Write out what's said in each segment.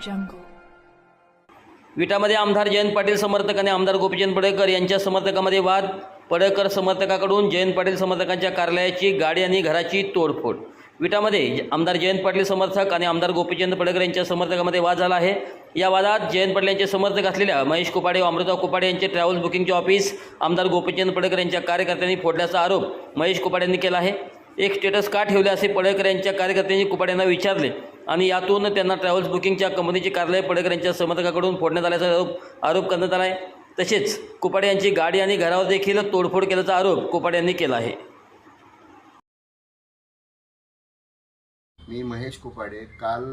jungle. विटामध्ये आमदार जयंत पाटील समर्थक आणि आमदार गोपीचंद पडळकर यांच्या समर्थकामध्ये वाद. पडळकर समर्थकाकडून जयंत पाटील समर्थकांच्या कार्यालयाची, गाडी आणि घराची तोडफोड. विटामध्ये आमदार जयंत पाटील समर्थक आणि आमदार गोपीचंद पडळकर यांच्या समर्थकामध्ये वाद झाला आहे. या वादात जयंत पाटील यांचे समर्थक असलेल्या महेश कुपाडे व अमृता कुपाडे यांचे ट्रॅव्हल्स बुकिंगचे ऑफिस आमदार गोपीचंद पडळकर यांच्या कार्यकर्त्यांनी फोडल्याचा आरोप महेश कुपाडे यांनी केला आहे. एक स्टेटस का ठेवले असे पडळकर यांच्या कार्यकर्त्यांनी कुपाडे यांना विचारले आणि यातून त्यांना ट्रॅव्हल्स बुकिंगच्या कंपनीचे कार्यालय पडळकर यांच्या समर्थकाकडून फोडण्यात आल्याचा आरोप करण्यात आला आहे. तसेच कुपाडे यांची गाडी आणि घरावर देखील तोडफोड केल्याचा आरोप कुपाडे यांनी केला आहे. मी महेश कुपाडे काल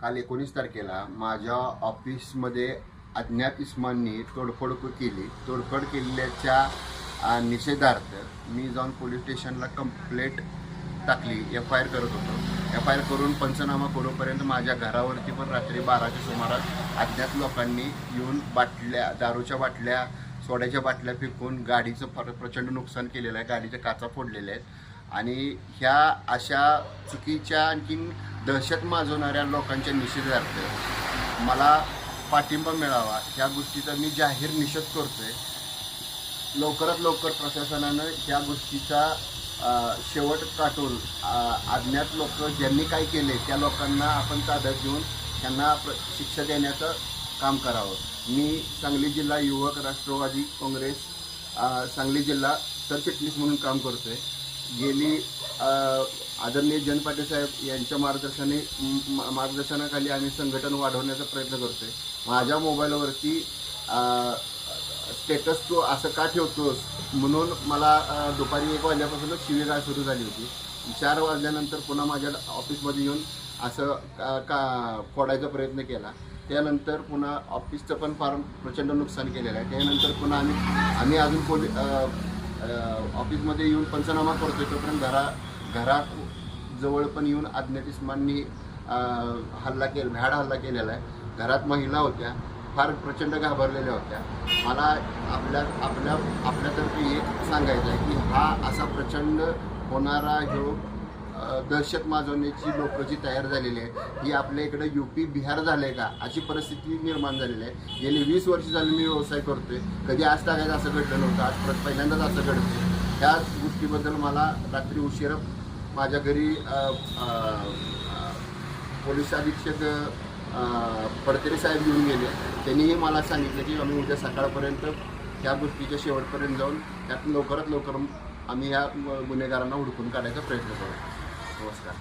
19 तारखेला माझ्या ऑफिसमध्ये अज्ञात इसमांनी तोडफोड केली. तोडफोड केल्याच्या निषेधार्थ मी जाऊन पोलीस स्टेशनला कंप्लेंट टाकली. FIR करत होतो. FIR करून पंचनामा करूपर्यंत माझ्या घरावरती पण रात्री 12च्या सुमारास अज्ञात लोकांनी येऊन बाटल्या, दारूच्या बाटल्या, सोड्याच्या बाटल्या फेकून गाडीचं प्रचंड नुकसान केलेलं आहे. गाडीच्या काचा फोडलेल्या आहेत आणि ह्या अशा चुकीच्या आणखीन दहशत माजवणाऱ्या लोकांच्या निषेधार्थ मला पाठिंबा मिळावा ह्या गोष्टीचा मी जाहीर निषेध करतो आहे. लवकरात लवकर प्रशासनानं ह्या गोष्टीचा शेवट काटून अज्ञात लोक ज्यांनी काय केले त्या लोकांना आपण ताब्यात घेऊन त्यांना शिक्षा देण्याचं काम करावं. मी सांगली जिल्हा युवक राष्ट्रवादी काँग्रेस सांगली जिल्हा सरचिटणीस म्हणून काम करतो आहे. गेली आदरणीय जयंत पाटील साहेब यांच्या मार्गदर्शनाखाली आम्ही संघटन वाढवण्याचा प्रयत्न करतो आहे. माझ्या मोबाईलवरती स्टेटस तू असं का ठेवतोस म्हणून मला दुपारी 1 वाजल्यापासूनच शिवीगाळ सुरू झाली होती. 4 वाजल्यानंतर पुन्हा माझ्या ऑफिसमध्ये येऊन असं फोडायचा प्रयत्न केला. त्यानंतर पुन्हा ऑफिसचं पण फार प्रचंड नुकसान केलेलं आहे. त्यानंतर पुन्हा आम्ही अजून ऑफिसमध्ये येऊन पंचनामा करतो. तोपर्यंत घराजवळ पण येऊन अज्ञात इसमांनी भ्याड हल्ला केलेला आहे. घरात महिला होत्या, फार प्रचंड घाबरलेल्या होत्या. मला आपल्यातर्फे एक सांगायचं आहे की हा असा प्रचंड होणारा दहशत माजवण्याची लोक जी तयार झालेली आहे ही आपल्या इकडे UP बिहार झालं आहे का अशी परिस्थिती निर्माण झालेली आहे. गेली 20 वर्ष झाली मी व्यवसाय करतो आहे. कधी आज तागायचं असं घडलं नव्हतं. आज पहिल्यांदाच असं घडतं. त्या गोष्टीबद्दल मला रात्री उशिरा माझ्या घरी पोलीस अधीक्षक पडतेरे साहेब येऊन गेले. त्यांनीही मला सांगितलं की आम्ही उद्या सकाळपर्यंत ह्या गोष्टीच्या शेवटपर्यंत जाऊन त्यात लवकरात लवकर आम्ही या गुन्हेगारांना हुडकून काढायचा प्रयत्न करू. नमस्कार.